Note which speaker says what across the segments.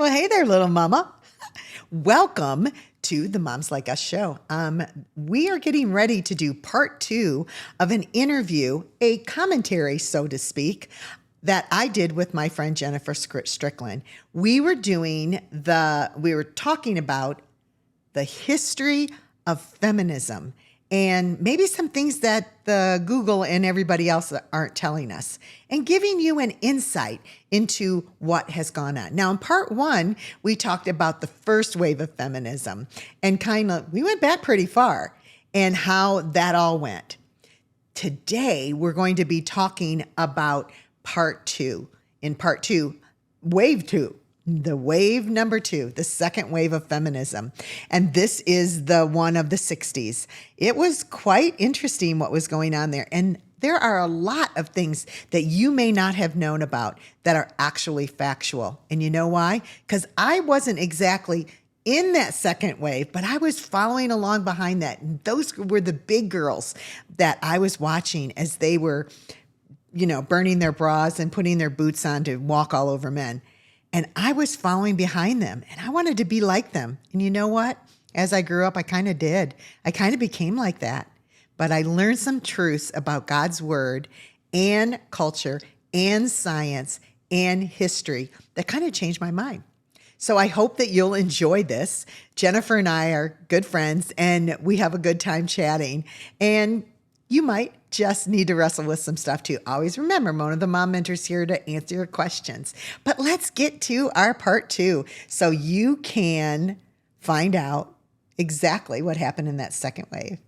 Speaker 1: Well, hey there, little mama. Welcome to the Moms Like Us show. We are getting ready to do part 2 of an interview, a commentary, so to speak, that I did with my friend Jennifer Strickland. We were talking about the history of feminism and maybe some things that the Google and everybody else aren't telling us, and giving you an insight into what has gone on. Now, in part 1, we talked about the first wave of feminism and we went back pretty far and how that all went. Today, we're going to be talking about part 2. In part 2, wave 2. The wave number 2, the second wave of feminism. And this is the one of the 60s. It was quite interesting what was going on there. And there are a lot of things that you may not have known about that are actually factual. And you know why? Because I wasn't exactly in that second wave, but I was following along behind that. And those were the big girls that I was watching as they were, burning their bras and putting their boots on to walk all over men. And I was following behind them, and I wanted to be like them. And you know what? As I grew up, I kind of did. I kind of became like that. But I learned some truths about God's word and culture and science and history that kind of changed my mind. So I hope that you'll enjoy this. Jennifer and I are good friends, and we have a good time chatting. And you might just need to wrestle with some stuff too. Always remember, Mona the Mom Mentor's here to answer your questions. But let's get to our part 2 so you can find out exactly what happened in that second wave.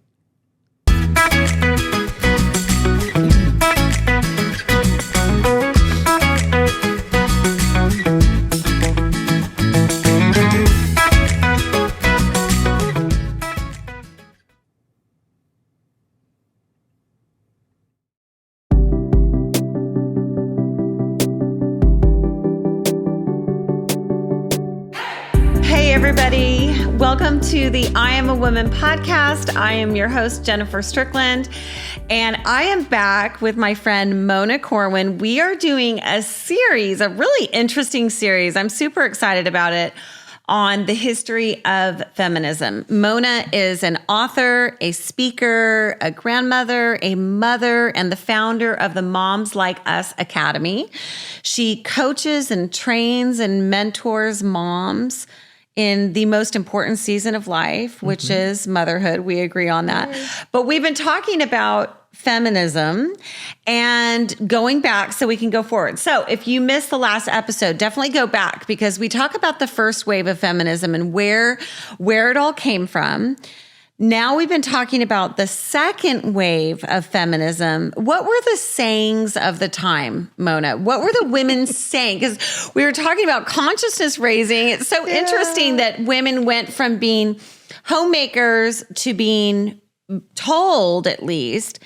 Speaker 2: Everybody, welcome to the I Am a Woman podcast. I am your host, Jennifer Strickland, and I am back with my friend Mona Corwin. We are doing a really interesting series. I'm super excited about it, on the history of feminism. Mona is an author, a speaker, a grandmother, a mother, and the founder of the Moms Like Us Academy. She coaches and trains and mentors moms in the most important season of life, which is motherhood. We agree on that. But we've been talking about feminism and going back so we can go forward. So if you missed the last episode, definitely go back, because we talk about the first wave of feminism and where it all came from. Now we've been talking about the second wave of feminism. What were the sayings of the time, Mona? What were the women saying? Because we were talking about consciousness raising. It's so interesting that women went from being homemakers to being told, at least,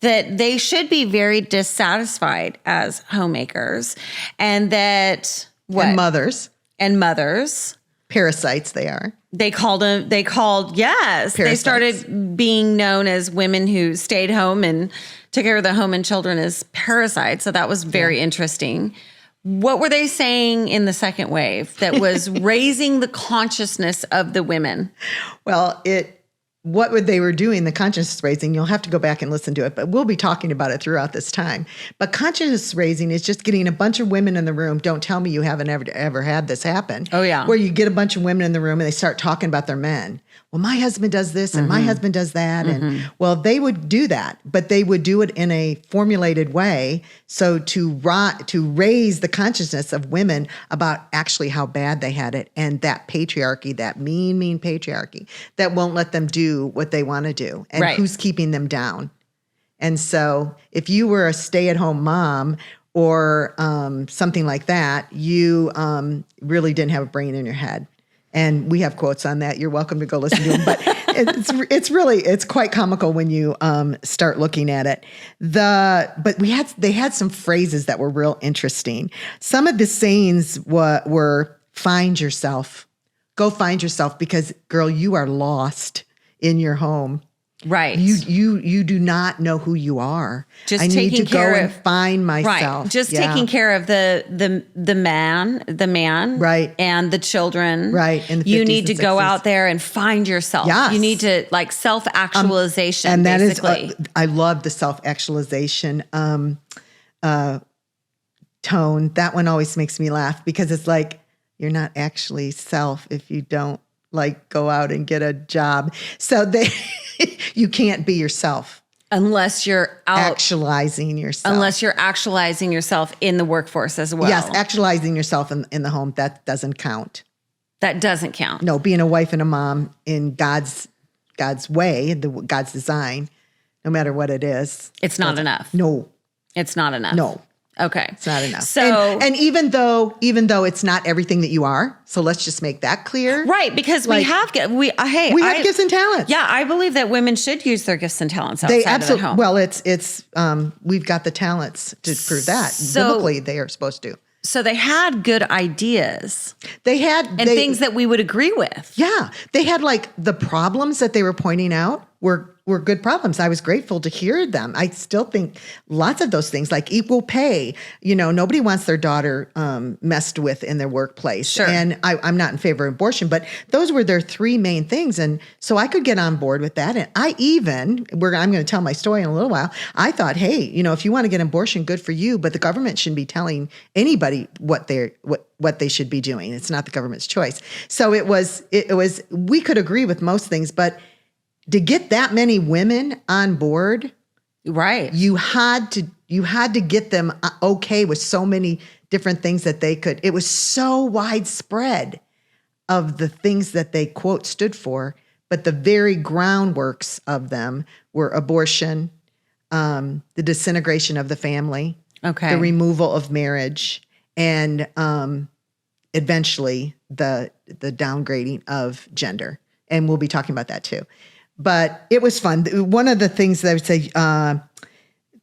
Speaker 2: that they should be very dissatisfied as homemakers, and that
Speaker 1: And mothers.
Speaker 2: Parasites
Speaker 1: they are.
Speaker 2: Yes. Parasites. They started being known as women who stayed home and took care of the home and children as parasites. So that was very interesting. What were they saying in the second wave that was raising the consciousness of the women?
Speaker 1: Well, what they were doing, the consciousness raising, you'll have to go back and listen to it, but we'll be talking about it throughout this time. But consciousness raising is just getting a bunch of women in the room. Don't tell me you haven't ever had this happen.
Speaker 2: Oh, yeah.
Speaker 1: Where you get a bunch of women in the room and they start talking about their men. Well, my husband does this and my husband does that. And well, they would do that, but they would do it in a formulated way. So to raise the consciousness of women about actually how bad they had it, and that patriarchy, that mean patriarchy that won't let them do what they want to do, and who's keeping them down. And so if you were a stay-at-home mom or something like that, you really didn't have a brain in your head. And we have quotes on that. You're welcome to go listen to them. But it's quite comical when you start looking at it. But they had some phrases that were real interesting. Some of the sayings were find yourself. Go find yourself, because girl, you are lost in your home.
Speaker 2: Right.
Speaker 1: You do not know who you are.
Speaker 2: Just
Speaker 1: I need
Speaker 2: taking
Speaker 1: to go
Speaker 2: care
Speaker 1: and
Speaker 2: of-
Speaker 1: find myself.
Speaker 2: Right. Just taking care of the man,
Speaker 1: Right.
Speaker 2: and the children.
Speaker 1: Right. In the
Speaker 2: You
Speaker 1: 50s
Speaker 2: need to
Speaker 1: and
Speaker 2: go
Speaker 1: 60s.
Speaker 2: out there and find yourself.
Speaker 1: Yes.
Speaker 2: You need to like self-actualization,
Speaker 1: and that
Speaker 2: basically.
Speaker 1: is, I love the self-actualization tone. That one always makes me laugh because it's like, you're not actually self if you don't like go out and get a job. So you can't be yourself.
Speaker 2: Unless you're out
Speaker 1: Actualizing yourself.
Speaker 2: Unless you're actualizing yourself in the workforce as well.
Speaker 1: Yes, actualizing yourself in the home, that doesn't count.
Speaker 2: That doesn't count.
Speaker 1: No, being a wife and a mom in God's way, God's design, no matter what it is.
Speaker 2: It's not enough.
Speaker 1: No.
Speaker 2: It's not enough.
Speaker 1: No.
Speaker 2: Okay.
Speaker 1: It's not enough.
Speaker 2: So,
Speaker 1: and even though it's not everything that you are, so let's just make that clear.
Speaker 2: right, because we have gifts Yeah, I believe that women should use their gifts and talents outside of the home.
Speaker 1: Well, it's we've got the talents to prove that. Biblically, they are supposed to.
Speaker 2: So they had good ideas.
Speaker 1: They had
Speaker 2: things that we would agree with.
Speaker 1: Yeah, they had like the problems that they were pointing out were good problems. I was grateful to hear them. I still think lots of those things, like equal pay. Nobody wants their daughter messed with in their workplace.
Speaker 2: Sure.
Speaker 1: And I'm not in favor of abortion, but those were their three main things. And so I could get on board with that. And I'm going to tell my story in a little while. I thought, hey, if you want to get an abortion, good for you, but the government shouldn't be telling anybody what they should be doing. It's not the government's choice. So it was we could agree with most things, but to get that many women on board,
Speaker 2: right?
Speaker 1: You had to get them okay with so many different things that they could. It was so widespread of the things that they quote stood for, but the very groundworks of them were abortion, the disintegration of the family, the removal of marriage, and eventually the downgrading of gender. And we'll be talking about that too. But it was fun. One of the things that I would say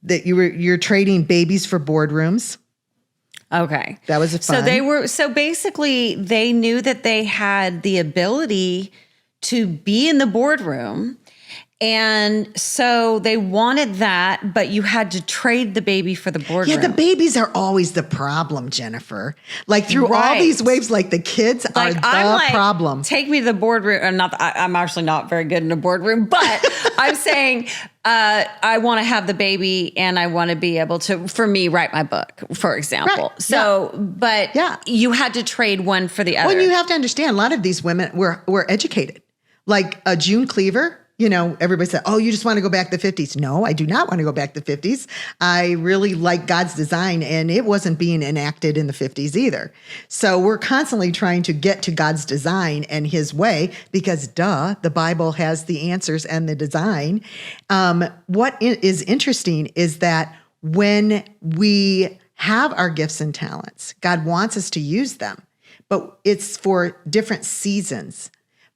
Speaker 1: that you're trading babies for boardrooms.
Speaker 2: Okay,
Speaker 1: that was fun.
Speaker 2: So basically they knew that they had the ability to be in the boardroom. And so they wanted that, but you had to trade the baby for the boardroom.
Speaker 1: Yeah, the babies are always the problem, Jennifer. Like through all these waves, like the kids are the problem.
Speaker 2: Take me to the boardroom. I'm actually not very good in a boardroom, but I'm saying I want to have the baby and I want to be able to, for me, write my book, for example. Right. So, but you had to trade one for the other.
Speaker 1: Well, you have to understand, a lot of these women were educated. Like June Cleaver. Everybody said, oh, you just want to go back to the 50s. No, I do not want to go back to the 50s. I really like God's design, and it wasn't being enacted in the 50s either. So we're constantly trying to get to God's design and his way because, the Bible has the answers and the design. What is interesting is that when we have our gifts and talents, God wants us to use them, but it's for different seasons.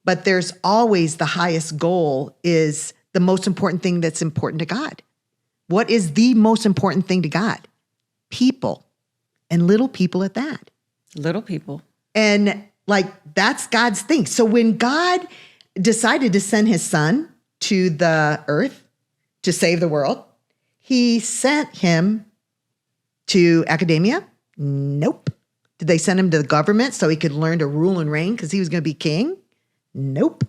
Speaker 1: But there's always the highest goal is the most important thing that's important to God. What is the most important thing to God? People, and little people at that.
Speaker 2: Little people.
Speaker 1: And that's God's thing. So when God decided to send his son to the earth to save the world, he sent him to academia? Nope. Did they send him to the government so he could learn to rule and reign because he was going to be king? Nope.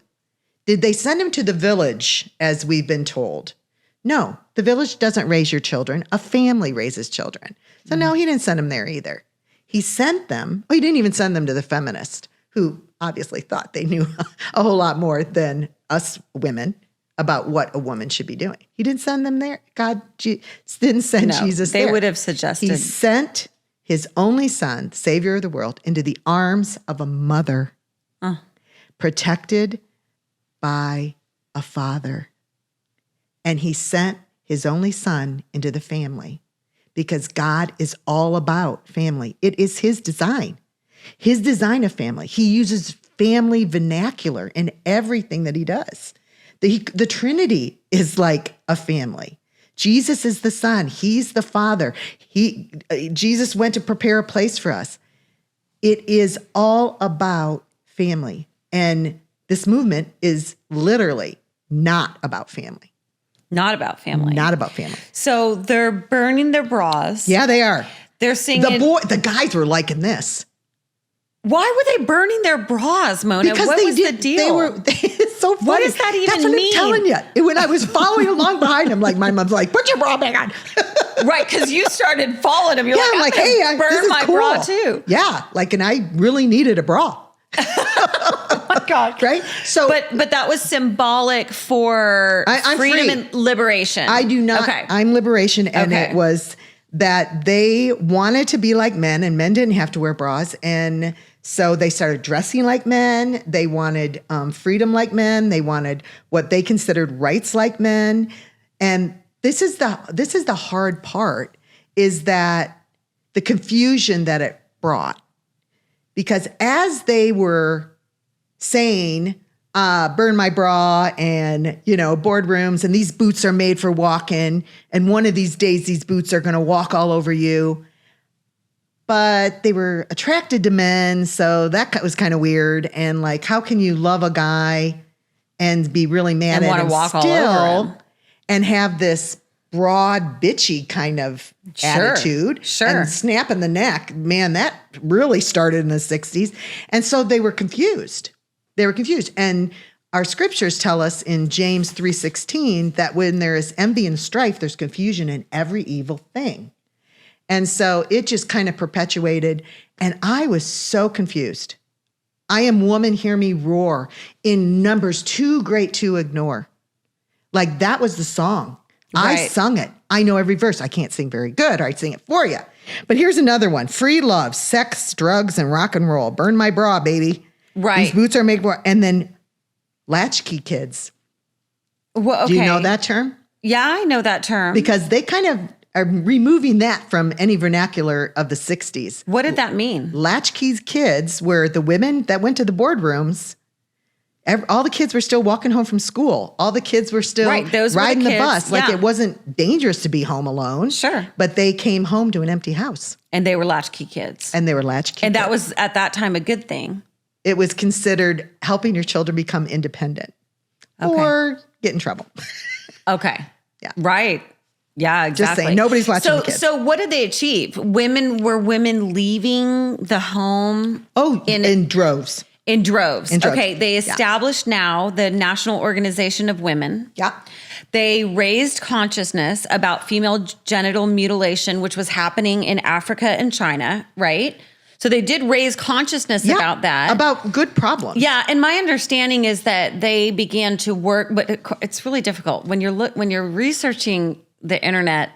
Speaker 1: Did they send him to the village, as we've been told? No, the village doesn't raise your children. A family raises children. So no, he didn't send them there either. He sent them, he didn't even send them to the feminist, who obviously thought they knew a whole lot more than us women about what a woman should be doing. He didn't send them there. God didn't send Jesus there.
Speaker 2: They would have suggested.
Speaker 1: He sent his only son, Savior of the world, into the arms of a mother. Protected by a father. And he sent his only son into the family because God is all about family. It is his design of family. He uses family vernacular in everything that he does. The Trinity is like a family. Jesus is the Son. He's the Father. Jesus went to prepare a place for us. It is all about family. And this movement is literally not about family.
Speaker 2: Not about family.
Speaker 1: Not about family.
Speaker 2: So they're burning their bras.
Speaker 1: Yeah, they are.
Speaker 2: They're singing.
Speaker 1: The guys were liking this.
Speaker 2: Why were they burning their bras, Mona?
Speaker 1: Because
Speaker 2: what was the deal?
Speaker 1: It's so funny.
Speaker 2: What does that even
Speaker 1: That's what
Speaker 2: mean?
Speaker 1: I'm telling you. When I was following along behind him, like my mom's like, put your bra back on.
Speaker 2: Right, because you started following him. You're
Speaker 1: I'm
Speaker 2: like,
Speaker 1: hey,
Speaker 2: I burn
Speaker 1: this is
Speaker 2: my
Speaker 1: cool.
Speaker 2: bra too.
Speaker 1: Yeah, and I really needed a bra.
Speaker 2: Oh my God.
Speaker 1: Right? So,
Speaker 2: but that was symbolic for
Speaker 1: I'm
Speaker 2: freedom
Speaker 1: free.
Speaker 2: and liberation.
Speaker 1: I do not.
Speaker 2: Okay.
Speaker 1: I'm liberation. And
Speaker 2: Okay.
Speaker 1: it was that they wanted to be like men and men didn't have to wear bras. And so they started dressing like men. They wanted freedom like men. They wanted what they considered rights like men. And this is the hard part, is that the confusion that it brought. Because as they were saying, burn my bra and, boardrooms, and these boots are made for walking, and one of these days these boots are going to walk all over you. But they were attracted to men, so that was kind of weird. And how can you love a guy and be really mad
Speaker 2: And
Speaker 1: at
Speaker 2: wanna
Speaker 1: him
Speaker 2: walk all
Speaker 1: still
Speaker 2: over him.
Speaker 1: and have this broad, bitchy kind of attitude and snapping the neck? Man, that really started in the 60s. And so they were confused. And our scriptures tell us in James 3:16 that when there is envy and strife, there's confusion in every evil thing. And so it just kind of perpetuated. And I was so confused. I am woman, hear me roar, in numbers too great to ignore. That was the song.
Speaker 2: Right.
Speaker 1: I sung it. I know every verse. I can't sing very good, or I'd sing it for you. But here's another one. Free love, sex, drugs, and rock and roll. Burn my bra, baby.
Speaker 2: Right.
Speaker 1: These boots are made for, and then latchkey kids.
Speaker 2: Well, okay.
Speaker 1: Do you know that term?
Speaker 2: Yeah, I know that term.
Speaker 1: Because they kind of are removing that from any vernacular of the 60s.
Speaker 2: What did that mean?
Speaker 1: Latchkey kids were the women that went to the boardrooms. All the kids were still walking home from school. All the kids were still riding the bus. It wasn't dangerous to be home alone.
Speaker 2: Sure.
Speaker 1: But they came home to an empty house.
Speaker 2: And they were latchkey kids.
Speaker 1: And they were latchkey
Speaker 2: And
Speaker 1: kids.
Speaker 2: that was at that time a good thing.
Speaker 1: It was considered helping your children become independent or get in trouble.
Speaker 2: Okay.
Speaker 1: Yeah.
Speaker 2: Right. Yeah, exactly.
Speaker 1: Just saying, nobody's watching the kids.
Speaker 2: So what did they achieve? Were women leaving the home?
Speaker 1: Oh, in droves.
Speaker 2: In droves.
Speaker 1: In droves.
Speaker 2: Okay. They established now the National Organization of Women.
Speaker 1: Yeah.
Speaker 2: They raised consciousness about female genital mutilation, which was happening in Africa and China, right? So they did raise consciousness about that.
Speaker 1: About good problems.
Speaker 2: Yeah, and my understanding is that they began to work, but it's really difficult when you're researching the internet.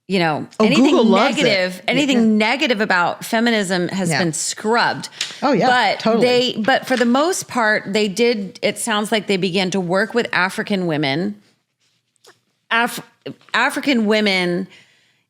Speaker 2: Anything
Speaker 1: Google loves
Speaker 2: negative,
Speaker 1: it.
Speaker 2: anything negative about feminism has been scrubbed.
Speaker 1: Oh yeah,
Speaker 2: but
Speaker 1: totally.
Speaker 2: But for the most part, they did. It sounds like they began to work with African women. African women,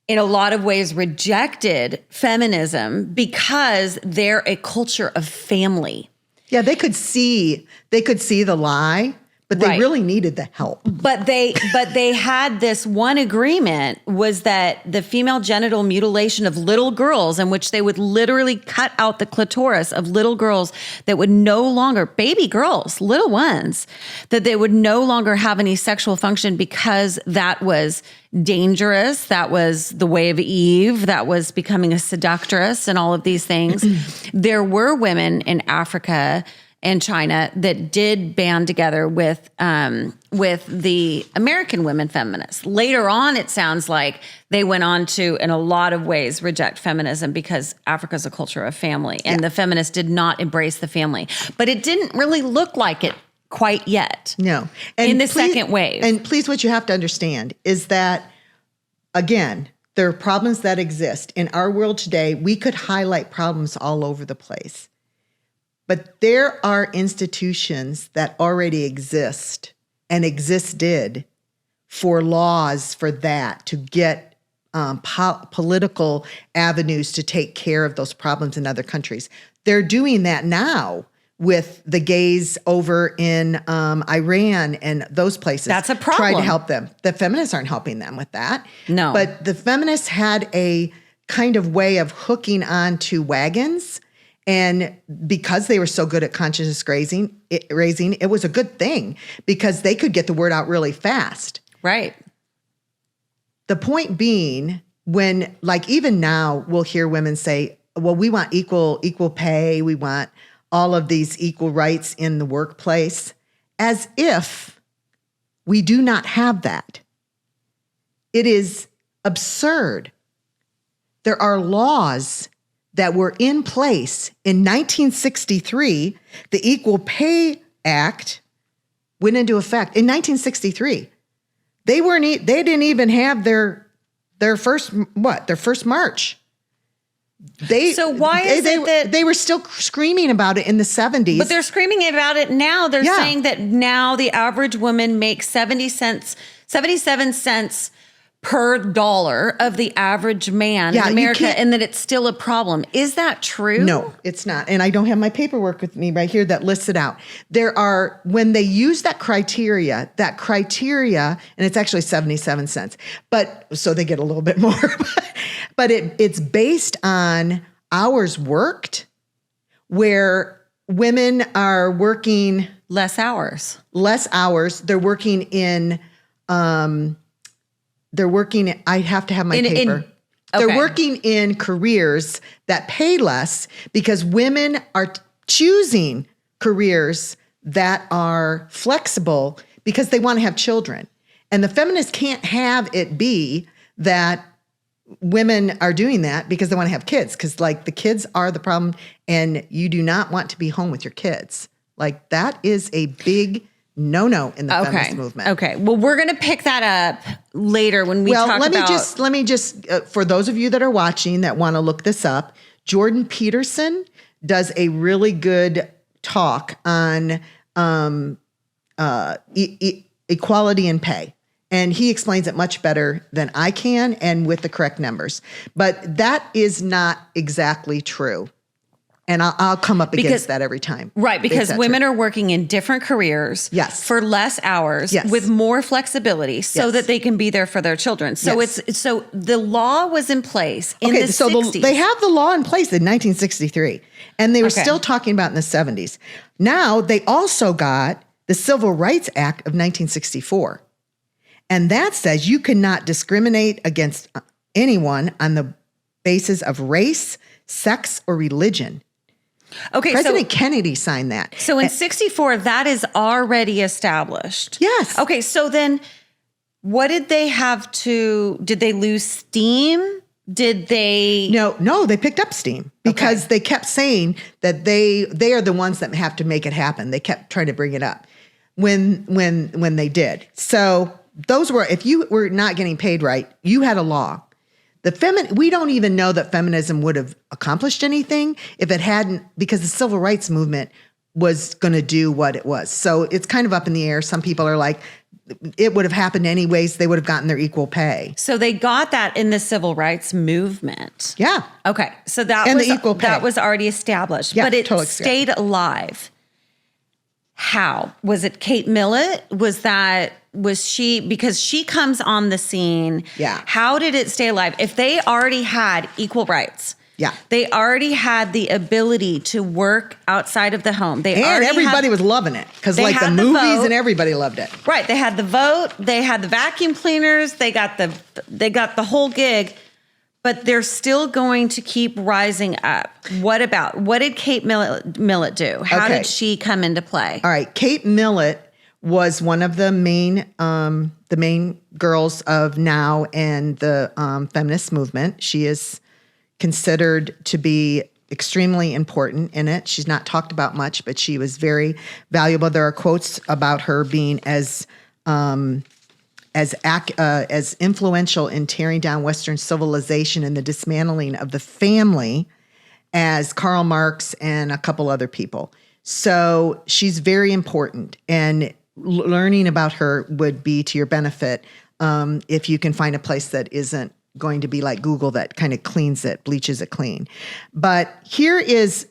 Speaker 2: in a lot of ways, rejected feminism because they're a culture of family.
Speaker 1: Yeah, they could see the lie, but they really needed the help.
Speaker 2: But they had this one agreement, was that the female genital mutilation of little girls, in which they would literally cut out the clitoris of little girls that would no longer, baby girls, little ones, that they would no longer have any sexual function because that was dangerous. That was the way of Eve. That was becoming a seductress and all of these things. There were women in Africa and China that did band together with the American women feminists. Later on, it sounds like they went on to, in a lot of ways, reject feminism because Africa's a culture of family, and the feminists did not embrace the family. But it didn't really look like it quite yet.
Speaker 1: No.
Speaker 2: In the second wave.
Speaker 1: And please, what you have to understand is that, again, there are problems that exist. In our world today, we could highlight problems all over the place. But there are institutions that already exist and existed for laws for that, to get political avenues to take care of those problems in other countries. They're doing that now with the gays over in Iran and those places.
Speaker 2: That's a problem.
Speaker 1: Try to help them. The feminists aren't helping them with that.
Speaker 2: No.
Speaker 1: But the feminists had a kind of way of hooking onto wagons And because they were so good at consciousness raising, it was a good thing because they could get the word out really fast.
Speaker 2: Right.
Speaker 1: The point being, when like even now we'll hear women say, well, we want equal pay. We want all of these equal rights in the workplace, as if we do not have that. It is absurd. There are laws that were in place in 1963. The Equal Pay Act went into effect in 1963. They didn't even have their first march.
Speaker 2: So why is it that
Speaker 1: they were still screaming about it in the 70s?
Speaker 2: But they're screaming about it now. They're saying that now the average woman makes 77 cents per dollar of the average man in America, and that it's still a problem. Is that true?
Speaker 1: No, it's not. And I don't have my paperwork with me right here that lists it out. When they use that criteria, and it's actually 77 cents, but so they get a little bit more, but it's based on hours worked, where women are working
Speaker 2: less hours.
Speaker 1: They're working in, I have to have my paper. They're working in careers that pay less because women are choosing careers that are flexible because they want to have children. And the feminists can't have it be that women are doing that because they want to have kids, because like the kids are the problem and you do not want to be home with your kids. Like that is a big no in the feminist movement.
Speaker 2: Okay. Well, we're going to pick that up later when we talk about...
Speaker 1: Let me just, for those of you that are watching that want to look this up, Jordan Peterson does a really good talk on equality in pay. And he explains it much better than I can and with the correct numbers. But that is not exactly true. And I'll come up against that every time.
Speaker 2: Right, because women are working in different careers for less hours with more flexibility so that they can be there for their children. So so the law was in place in the 60s.
Speaker 1: They have the law in place in 1963, and they were still talking about in the 70s. Now, they also got the Civil Rights Act of 1964. And that says you cannot discriminate against anyone on the basis of race, sex, or religion.
Speaker 2: Okay,
Speaker 1: President Kennedy signed that.
Speaker 2: So in 64, that is already established.
Speaker 1: Yes.
Speaker 2: Okay, so then what did they lose steam? Did they?
Speaker 1: No, they picked up steam because they kept saying that they are the ones that have to make it happen. They kept trying to bring it up when they did. So those were, if you were not getting paid right, you had a law. We don't even know that feminism would have accomplished anything if it hadn't, because the civil rights movement was going to do what it was. So it's kind of up in the air. Some people are like, it would have happened anyways. They would have gotten their equal pay.
Speaker 2: So they got that in the civil rights movement.
Speaker 1: Yeah.
Speaker 2: Okay. So that was already established, but it stayed alive. How? Was it Kate Millett? Was she, because she comes on the scene.
Speaker 1: Yeah.
Speaker 2: How did it stay alive? If they already had equal rights.
Speaker 1: Yeah.
Speaker 2: They already had the ability to work outside of the home.
Speaker 1: Everybody was loving it because like the movies and everybody loved it.
Speaker 2: Right. They had the vote. They had the vacuum cleaners. They got the whole gig. But they're still going to keep rising up. What did Kate Millett do? How did she come into play? All
Speaker 1: right. Kate Millett was one of the main girls of NOW and the feminist movement. She is considered to be extremely important in it. She's not talked about much, but she was very valuable. There are quotes about her being as influential in tearing down Western civilization and the dismantling of the family as Karl Marx and a couple other people. So she's very important, and learning about her would be to your benefit if you can find a place that isn't going to be like Google that kind of bleaches it clean. But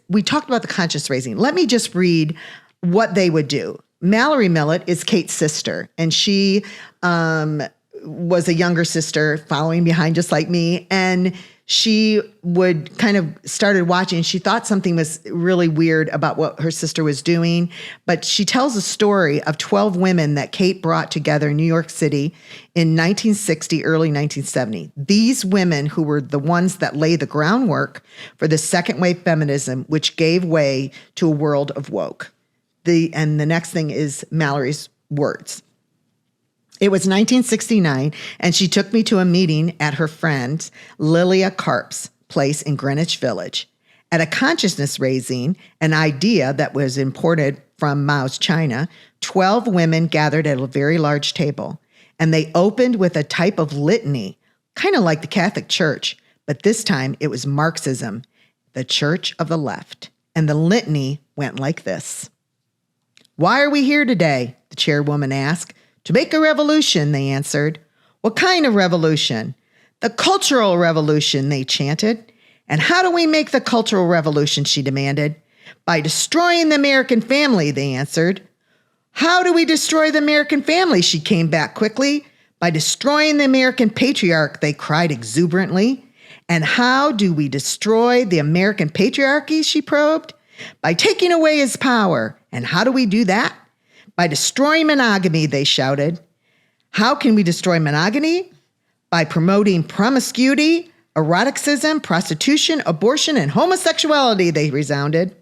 Speaker 1: we talked about the conscious raising. Let me just read what they would do. Mallory Millett is Kate's sister, and she was a younger sister following behind just like me. And she would kind of started watching. She thought something was really weird about what her sister was doing. But she tells a story of 12 women that Kate brought together in New York City in 1960, early 1970. These women who were the ones that lay the groundwork for the second wave feminism, which gave way to a world of woke. And the next thing is Mallory's words. It was 1969, and she took me to a meeting at her friend Lilia Karp's place in Greenwich Village. At a consciousness raising, an idea that was imported from Mao's China, 12 women gathered at a very large table, and they opened with a type of litany, kind of like the Catholic Church, but this time it was Marxism, the Church of the Left. And the litany went like this. "Why are we here today?" the chairwoman asked. "To make a revolution," they answered. "What kind of revolution?" "The cultural revolution," they chanted. "And how do we make the cultural revolution?" she demanded. "By destroying the American family," they answered. "How do we destroy the American family?" she came back quickly. "By destroying the American patriarch," they cried exuberantly. "And how do we destroy the American patriarchy?" she probed. "By taking away his power. And how do we do that?" "By destroying monogamy," they shouted. "How can we destroy monogamy?" "By promoting promiscuity, eroticism, prostitution, abortion, and homosexuality," they resounded.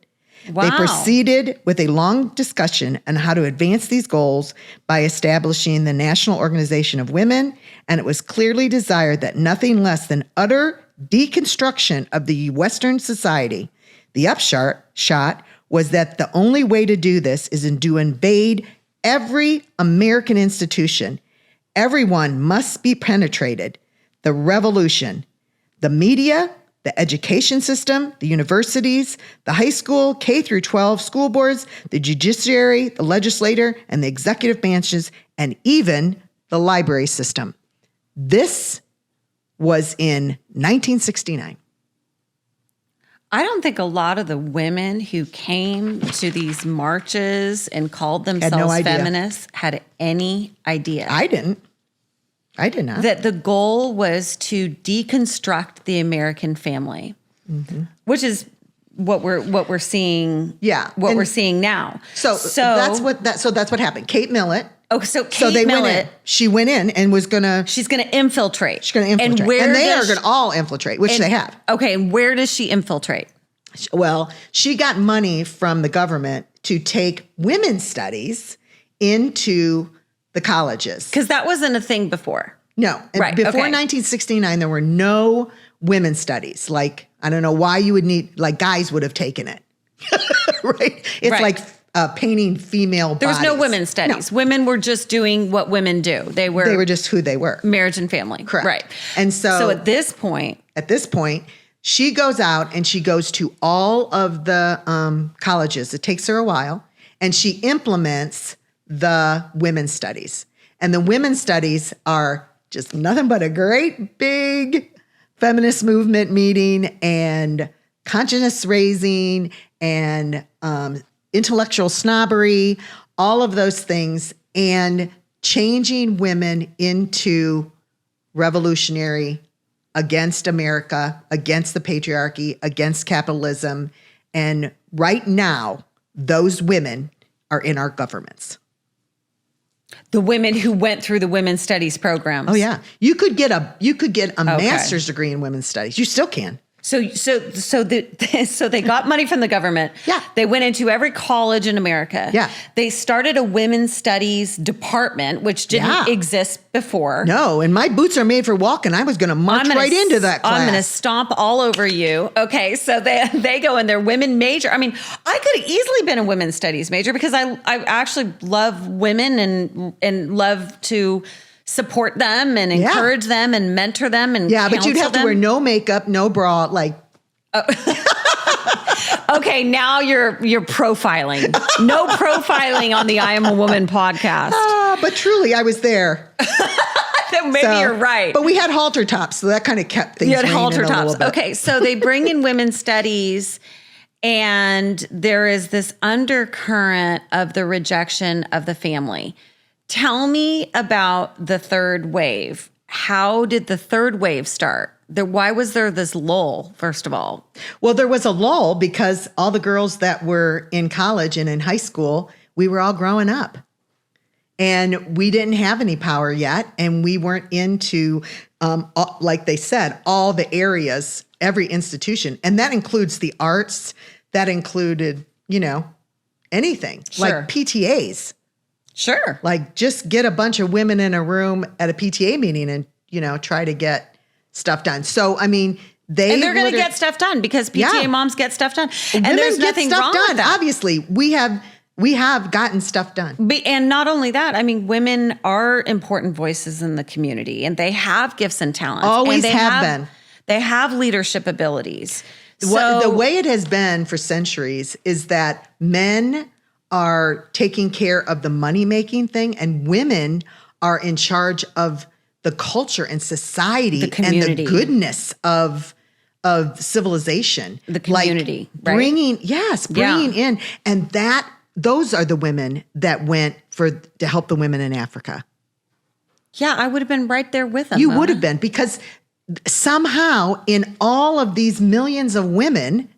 Speaker 2: Wow.
Speaker 1: They proceeded with a long discussion on how to advance these goals by establishing the National Organization of Women, and it was clearly desired that nothing less than utter deconstruction of the Western society. The upshot was that the only way to do this is to invade every American institution. Everyone must be penetrated. The revolution, the media, the education system, the universities, the high school, K through 12 school boards, the judiciary, the legislature, and the executive branches, and even the library system. This was in 1969.
Speaker 2: I don't think a lot of the women who came to these marches and called themselves feminists had any idea.
Speaker 1: I didn't. I did not.
Speaker 2: That the goal was to deconstruct the American family, which is what we're seeing.
Speaker 1: Yeah,
Speaker 2: we're seeing now.
Speaker 1: So that's what happened. Kate Millett.
Speaker 2: Oh, so Kate Millett.
Speaker 1: She went in and was gonna.
Speaker 2: She's gonna infiltrate.
Speaker 1: She's gonna infiltrate, and they are gonna all infiltrate, which they have.
Speaker 2: Okay, and where does she infiltrate?
Speaker 1: Well, she got money from the government to take women's studies into the colleges.
Speaker 2: Because that wasn't a thing before.
Speaker 1: No.
Speaker 2: Right.
Speaker 1: Before 1969, there were no women's studies. Like, I don't know why you would need, like, guys would have taken it. Right? It's like painting female bodies.
Speaker 2: There was no women's studies. No. Women were just doing what women do. They were
Speaker 1: just who they were.
Speaker 2: Marriage and family.
Speaker 1: Correct.
Speaker 2: Right.
Speaker 1: And so
Speaker 2: at this point,
Speaker 1: she goes out and she goes to all of the colleges. It takes her a while. And she implements the women's studies. And the women's studies are just nothing but a great big feminist movement meeting and consciousness raising and intellectual snobbery, all of those things, and changing women into revolutionary against America, against the patriarchy, against capitalism. And right now, those women are in our governments.
Speaker 2: The women who went through the women's studies programs.
Speaker 1: Oh yeah, you could get a master's degree in women's studies. You still can.
Speaker 2: So they got money from the government.
Speaker 1: Yeah.
Speaker 2: They went into every college in America.
Speaker 1: Yeah.
Speaker 2: They started a women's studies department, which didn't exist before.
Speaker 1: No, and my boots are made for walking. I was going to march right into that class.
Speaker 2: I'm going to stomp all over you. Okay, so they go in their women major. I mean, I could have easily been a women's studies major because I actually love women and love to support them and encourage them and mentor them and
Speaker 1: but you'd have to wear no makeup, no bra, like.
Speaker 2: Okay, now you're profiling. No profiling on the I Am a Woman podcast.
Speaker 1: But truly, I was there.
Speaker 2: Maybe you're right.
Speaker 1: But we had halter tops, so that kind of kept things. You had halter tops.
Speaker 2: Okay, so they bring in women's studies, and there is this undercurrent of the rejection of the family. Tell me about the third wave. how did the third wave start? Why was there this lull, first of all?
Speaker 1: Well, there was a lull because all the girls that were in college and in high school, we were all growing up. And we didn't have any power yet. And we weren't into, like they said, all the areas, every institution. And that includes the arts. That included, anything.
Speaker 2: Sure.
Speaker 1: Like PTAs.
Speaker 2: Sure.
Speaker 1: Like just get a bunch of women in a room at a PTA meeting and, try to get stuff done. So, I mean, they're
Speaker 2: going to get stuff done because PTA moms get stuff done. And
Speaker 1: women
Speaker 2: there's
Speaker 1: get
Speaker 2: nothing
Speaker 1: stuff
Speaker 2: wrong
Speaker 1: done.
Speaker 2: with that.
Speaker 1: Obviously, we have gotten stuff done.
Speaker 2: And not only that, I mean, women are important voices in the community and they have gifts and talents.
Speaker 1: Always
Speaker 2: and
Speaker 1: have been.
Speaker 2: They have leadership abilities.
Speaker 1: The way it has been for centuries is that men are taking care of the money-making thing and women are in charge of the culture and society
Speaker 2: The community.
Speaker 1: and the goodness of civilization.
Speaker 2: The community,
Speaker 1: like bringing in. And those are the women that went to help the women in Africa.
Speaker 2: Yeah, I would have been right there with them.
Speaker 1: You would have been, because somehow in all of these millions of women,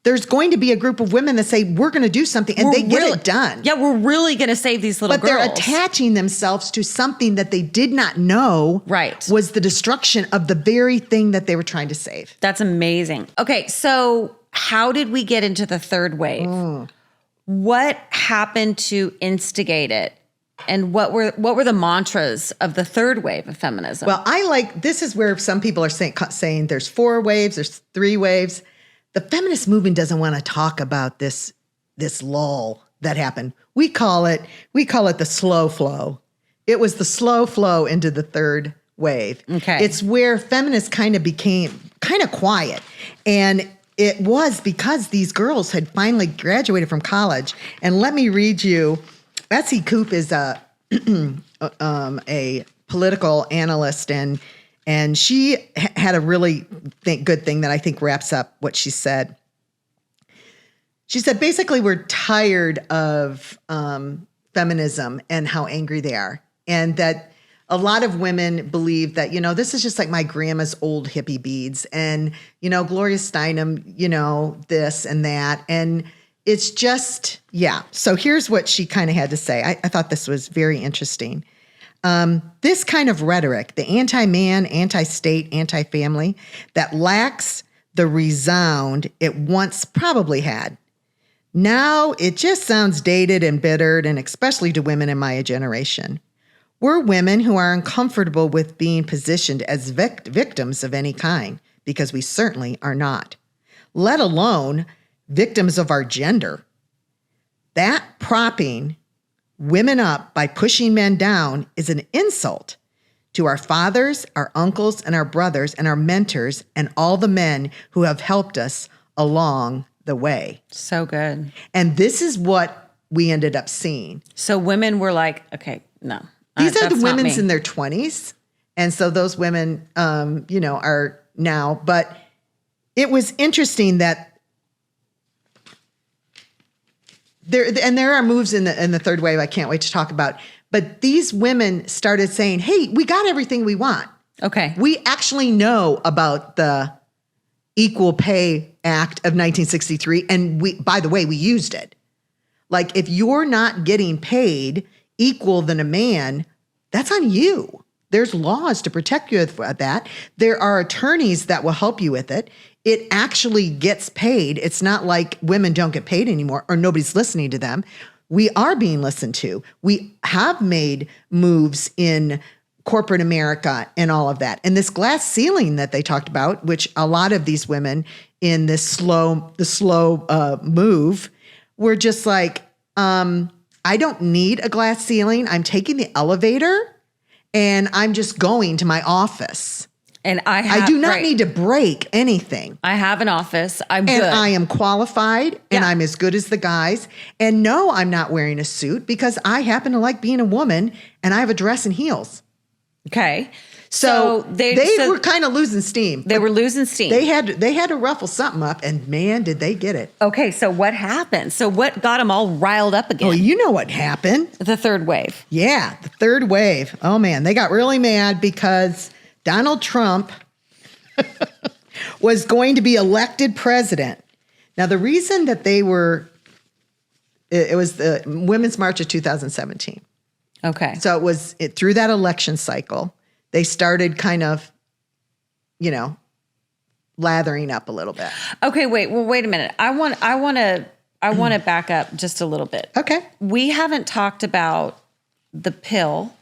Speaker 1: there's going to be a group of women that say, we're going to do something, and they get it done.
Speaker 2: Yeah, we're really going to save these little girls.
Speaker 1: But they're attaching themselves to something that they did not know was the destruction of the very thing that they were trying to save.
Speaker 2: That's amazing. Okay, so how did we get into the third wave? What happened to instigate it? And what were the mantras of the third wave of feminism?
Speaker 1: Well, this is where some people are saying there's 4 waves, there's 3 waves. The feminist movement doesn't want to talk about this lull that happened. We call it the slow flow. It was the slow flow into the third wave.
Speaker 2: Okay.
Speaker 1: It's where feminists kind of became kind of quiet. And it was because these girls had finally graduated from college. And let me read you. Betsy Coop is a political analyst, and she had a really good thing that I think wraps up what she said. She said, basically, we're tired of feminism and how angry they are. And that a lot of women believe that, this is just like my grandma's old hippie beads. And, Gloria Steinem, this and that. And it's just, So here's what she kind of had to say. I thought this was very interesting. This kind of rhetoric, the anti-man, anti-state, anti-family, that lacks the resound it once probably had. Now it just sounds dated and bittered, and especially to women in my generation. We're women who are uncomfortable with being positioned as victims of any kind, because we certainly are not, let alone victims of our gender. That propping women up by pushing men down is an insult to our fathers, our uncles, and our brothers, and our mentors, and all the men who have helped us along the way.
Speaker 2: So good.
Speaker 1: And this is what we ended up seeing.
Speaker 2: So women were like, okay, no.
Speaker 1: These are the women's in their 20s. And so those women, are now. But it was interesting that there are moves in the third wave I can't wait to talk about. But these women started saying, hey, we got everything we want.
Speaker 2: Okay.
Speaker 1: We actually know about the Equal Pay Act of 1963. And by the way, we used it. Like, if you're not getting paid equal than a man, that's on you. There's laws to protect you for that. There are attorneys that will help you with it. It actually gets paid. It's not like women don't get paid anymore or nobody's listening to them. We are being listened to. We have made moves in corporate America and all of that. And this glass ceiling that they talked about, which a lot of these women in the slow move were just like, I don't need a glass ceiling. I'm taking the elevator and I'm just going to my office.
Speaker 2: And
Speaker 1: I do not need to break anything.
Speaker 2: I have an office. I'm good.
Speaker 1: And I am qualified and I'm as good as the guys. And no, I'm not wearing a suit because I happen to like being a woman and I have a dress and heels.
Speaker 2: Okay.
Speaker 1: So they were kind of losing steam.
Speaker 2: They were losing steam.
Speaker 1: They had to ruffle something up, and man, did they get it.
Speaker 2: Okay, so what happened? So what got them all riled up again?
Speaker 1: Oh, you know what happened.
Speaker 2: The third wave.
Speaker 1: Yeah, the third wave. Oh, man, they got really mad because Donald Trump was going to be elected president. Now, the reason that it was the Women's March of 2017.
Speaker 2: Okay.
Speaker 1: So it was through that election cycle, they started kind of, lathering up a little bit.
Speaker 2: Okay, wait a minute. I want to back up just a little bit.
Speaker 1: Okay.
Speaker 2: We haven't talked about the pill.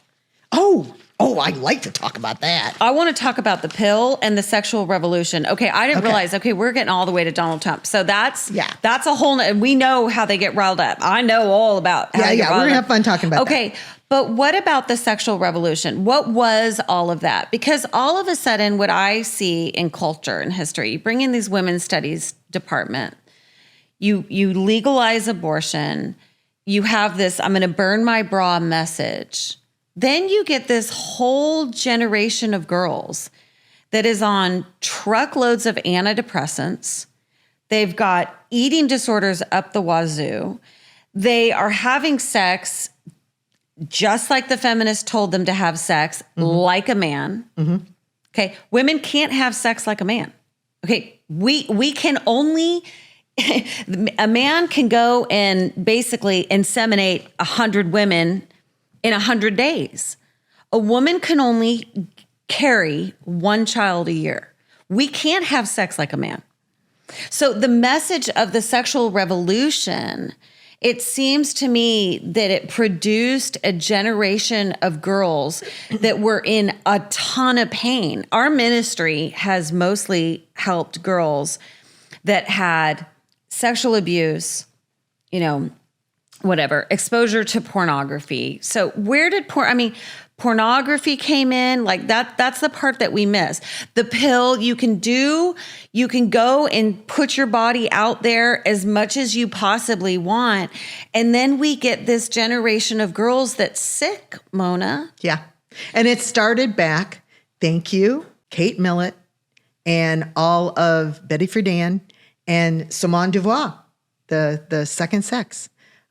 Speaker 1: Oh, I'd like to talk about that.
Speaker 2: I want to talk about the pill and the sexual revolution. Okay, I didn't realize. Okay, we're getting all the way to Donald Trump. So that's a whole. And we know how they get riled up. I know all about. How they get riled
Speaker 1: we're gonna
Speaker 2: up.
Speaker 1: have fun talking about.
Speaker 2: Okay, but what about the sexual revolution? What was all of that? Because all of a sudden, what I see in culture and history, you bring in these women's studies department, you legalize abortion, you have this "I'm going to burn my bra" message. Then you get this whole generation of girls that is on truckloads of antidepressants. They've got eating disorders up the wazoo. They are having sex just like the feminists told them to have sex, like a man. Mm-hmm. Okay, women can't have sex like a man. Okay, we can only... a man can go and basically inseminate 100 women in 100 days. A woman can only carry one child a year. We can't have sex like a man. So the message of the sexual revolution, it seems to me that it produced a generation of girls that were in a ton of pain. Our ministry has mostly helped girls that had sexual abuse, whatever, exposure to pornography. So where did pornography came in, like that's the part that we miss. The pill, you can go and put your body out there as much as you possibly want. And then we get this generation of girls that's sick, Mona.
Speaker 1: Yeah. And it started back, thank you, Kate Millett and all of Betty Friedan and Simone de Beauvoir, the Second Sex.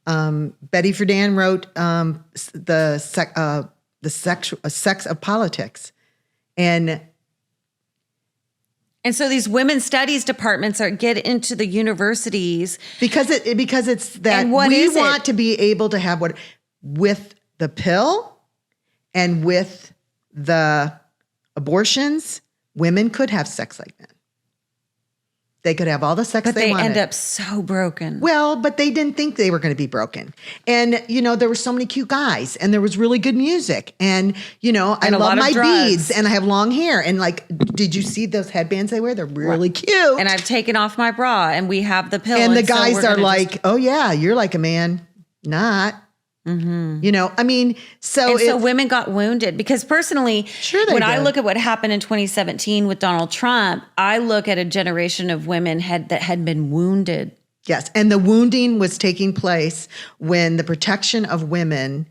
Speaker 1: Betty Friedan wrote the Sex of Politics, and
Speaker 2: so these women's studies departments get into the universities
Speaker 1: because it's that we want to be able to have with the pill and with the abortions, women could have sex like men. They could have all the sex they wanted.
Speaker 2: But they end up so broken.
Speaker 1: Well, but they didn't think they were going to be broken. And, there were so many cute guys and there was really good music. And, I love my beads and I have long hair. And did you see those headbands they wear? They're really cute.
Speaker 2: And I've taken off my bra and we have the pill.
Speaker 1: And the guys are like, oh yeah, you're like a man. Not. Mm-hmm. So
Speaker 2: women got wounded because personally, when I look at what happened in 2017 with Donald Trump, I look at a generation of women that had been wounded.
Speaker 1: Yes. And the wounding was taking place when the protection of women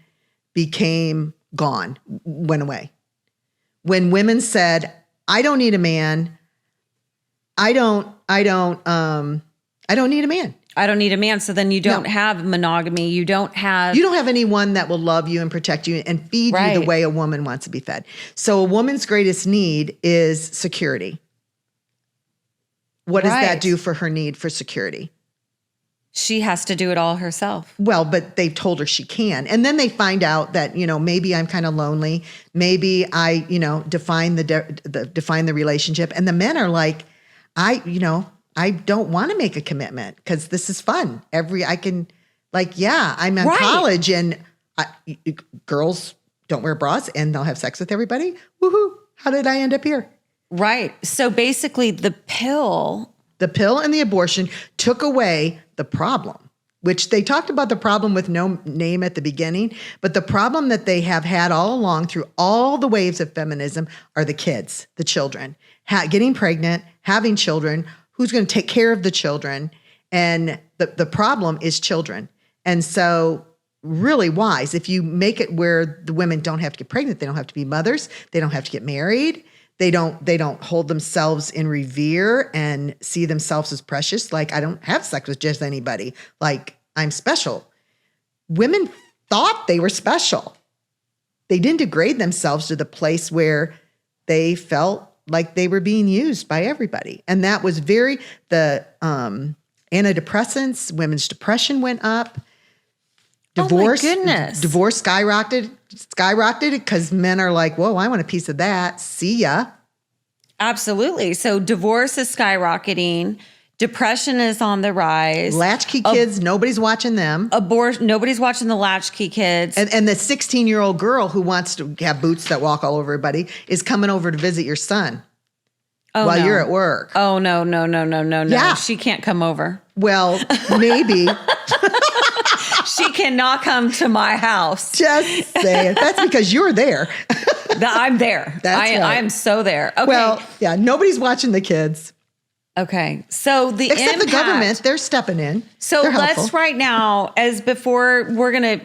Speaker 1: became gone, went away. When women said, I don't need a man. I don't need a man.
Speaker 2: I don't need a man. So then you don't have monogamy. You don't have
Speaker 1: anyone that will love you and protect you and feed you the way a woman wants to be fed. So a woman's greatest need is security. What does that do for her need for security?
Speaker 2: She has to do it all herself.
Speaker 1: Well, but they've told her she can. And then they find out that, maybe I'm kind of lonely. Maybe I, define the relationship. And the men are like, I don't want to make a commitment because this is fun. I'm in college and girls don't wear bras and they'll have sex with everybody. Woohoo. How did I end up here?
Speaker 2: Right. So basically the pill
Speaker 1: and the abortion took away the problem, which they talked about the problem with no name at the beginning. But the problem that they have had all along through all the waves of feminism are the kids, the children, getting pregnant, having children. Who's going to take care of the children? And the problem is children. And so really wise if you make it where the women don't have to get pregnant, they don't have to be mothers, they don't have to get married, they don't hold themselves in revere and see themselves as precious. Like, I don't have sex with just anybody. Like, I'm special. Women thought they were special. They didn't degrade themselves to the place where they felt like they were being used by everybody. And that was the antidepressants, women's depression went up. Divorce,
Speaker 2: oh my goodness.
Speaker 1: Divorce skyrocketed because men are like, whoa, I want a piece of that. See ya.
Speaker 2: Absolutely. So divorce is skyrocketing. Depression is on the rise.
Speaker 1: Latchkey kids, nobody's watching them.
Speaker 2: Nobody's watching the latchkey kids.
Speaker 1: And the 16-year-old girl who wants to have boots that walk all over everybody is coming over to visit your son while you're at work.
Speaker 2: Oh, no.
Speaker 1: Yeah.
Speaker 2: She can't come over.
Speaker 1: Well, maybe.
Speaker 2: She cannot come to my house.
Speaker 1: Just saying. That's because you're there.
Speaker 2: I'm there.
Speaker 1: That's right.
Speaker 2: I am so there. Okay.
Speaker 1: Well, yeah, nobody's watching the kids.
Speaker 2: Okay. So
Speaker 1: Except the government, they're stepping in.
Speaker 2: So
Speaker 1: They're
Speaker 2: let's
Speaker 1: helpful.
Speaker 2: right now, as before, we're gonna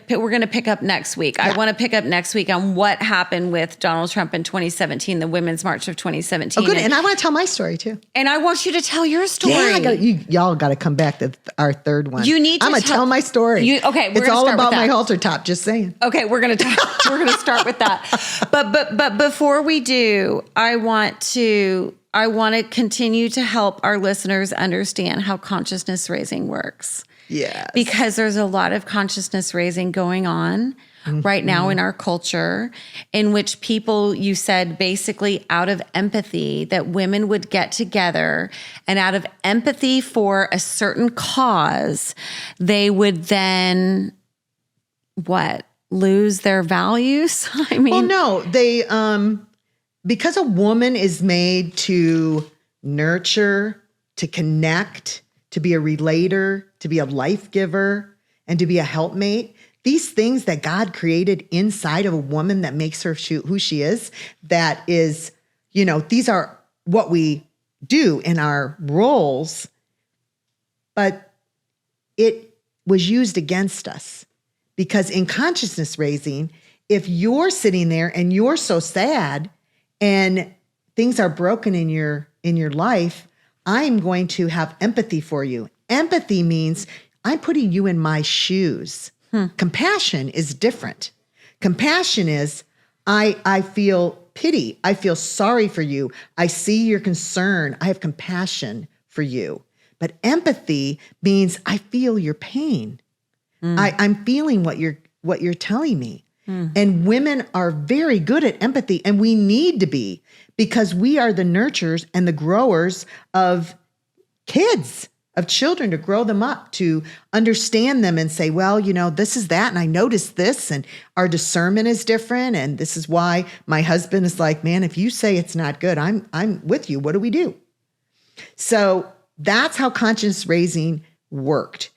Speaker 2: pick up next week.
Speaker 1: Yeah.
Speaker 2: I want to pick up next week on what happened with Donald Trump in 2017, the Women's March of 2017.
Speaker 1: Oh, good. And I want to tell my story too.
Speaker 2: And I want you to tell your story.
Speaker 1: Yeah, y'all got to come back to our third one.
Speaker 2: You need to
Speaker 1: I'm going to tell my story.
Speaker 2: Okay,
Speaker 1: it's all about my halter top. Just saying.
Speaker 2: Okay, we're gonna start with that. But before we do, I want to continue to help our listeners understand how consciousness raising works.
Speaker 1: Yes.
Speaker 2: Because there's a lot of consciousness raising going on right now in our culture, in which people, you said, basically out of empathy, that women would get together and out of empathy for a certain cause, they would then lose their values? I mean,
Speaker 1: well, no, they, because a woman is made to nurture, to connect, to be a relator, to be a life giver, and to be a helpmate, these things that God created inside of a woman that makes her who she is, that is, these are what we do in our roles, but it was used against us. Because in consciousness raising, if you're sitting there and you're so sad and things are broken in your life, I'm going to have empathy for you. Empathy means I'm putting you in my shoes. Compassion is different. Compassion is I feel pity. I feel sorry for you. I see your concern. I have compassion for you. But empathy means I feel your pain. I'm feeling what you're telling me. And women are very good at empathy, and we need to be, because we are the nurturers and the growers of kids, of children, to grow them up, to understand them and say, well, this is that, and I noticed this, and our discernment is different, and this is why my husband is like, man, if you say it's not good, I'm with you. What do we do? So that's how conscious raising worked.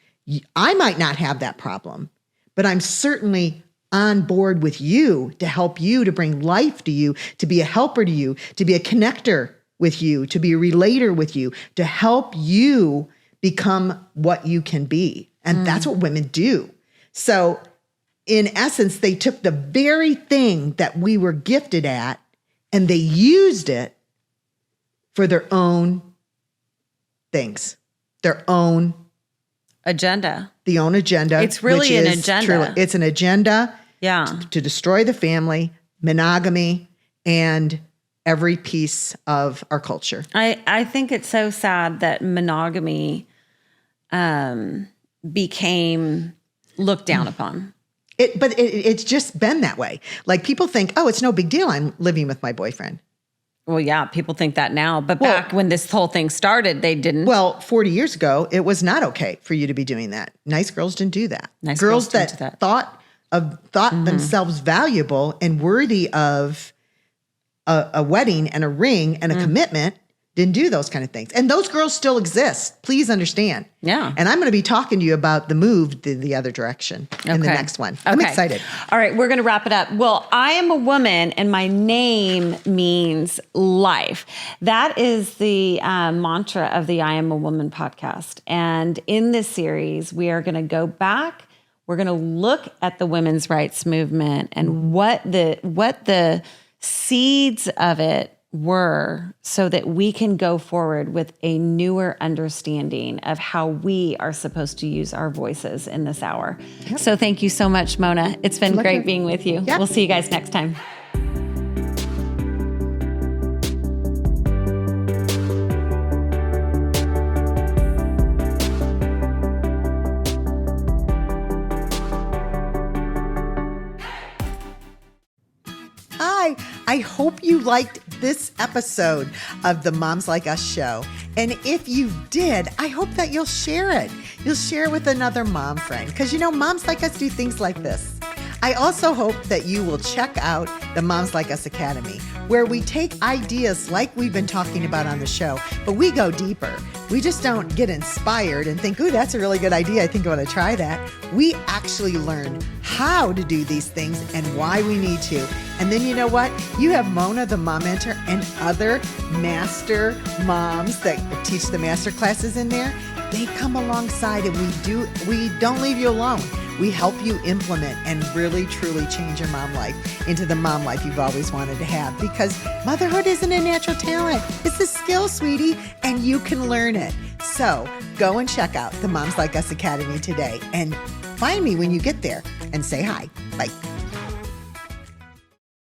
Speaker 1: I might not have that problem, but I'm certainly on board with you to help you, to bring life to you, to be a helper to you, to be a connector with you, to be a relator with you, to help you become what you can be. And that's what women do. So in essence, they took the very thing that we were gifted at and they used it for their own things, their own
Speaker 2: agenda.
Speaker 1: The own agenda.
Speaker 2: It's really an agenda.
Speaker 1: It's an agenda.
Speaker 2: Yeah.
Speaker 1: To destroy the family, monogamy, and every piece of our culture.
Speaker 2: I think it's so sad that monogamy became looked down upon.
Speaker 1: It's just been that way. Like, people think, oh, it's no big deal, I'm living with my boyfriend.
Speaker 2: Well, yeah, people think that now. But back when this whole thing started, they didn't.
Speaker 1: Well, 40 years ago, it was not okay for you to be doing that. Nice girls didn't do that.
Speaker 2: Nice
Speaker 1: girls
Speaker 2: didn't do
Speaker 1: that thought themselves valuable and worthy of a wedding and a ring and a commitment didn't do those kind of things. And those girls still exist. Please understand.
Speaker 2: Yeah.
Speaker 1: And I'm going to be talking to you about the move the other direction in the next one. I'm excited.
Speaker 2: All right, we're going to wrap it up. Well, I am a woman and my name means life. That is the mantra of the I Am a Woman podcast. And in this series, we are going to go back We're going to look at the women's rights movement and what the seeds of it were so that we can go forward with a newer understanding of how we are supposed to use our voices in this hour. Yep. So thank you so much, Mona. It's been great being with you. Yep. We'll see you guys next time.
Speaker 1: I hope you liked this episode of the Moms Like Us show. And if you did, I hope that you'll share it. You'll share it with another mom friend because, Moms Like Us do things like this. I also hope that you will check out the Moms Like Us Academy, where we take ideas like we've been talking about on the show, but we go deeper. We just don't get inspired and think, ooh, that's a really good idea. I think I want to try that. We actually learn how to do these things and why we need to. And then you know what? You have Mona, the mom mentor, and other master moms that teach the master classes in there. They come alongside and we don't leave you alone. We help you implement and really, truly change your mom life into the mom life you've always wanted to have, because motherhood isn't a natural talent. It's a skill, sweetie, and you can learn it. So go and check out the Moms Like Us Academy today and find me when you get there and say hi. Bye.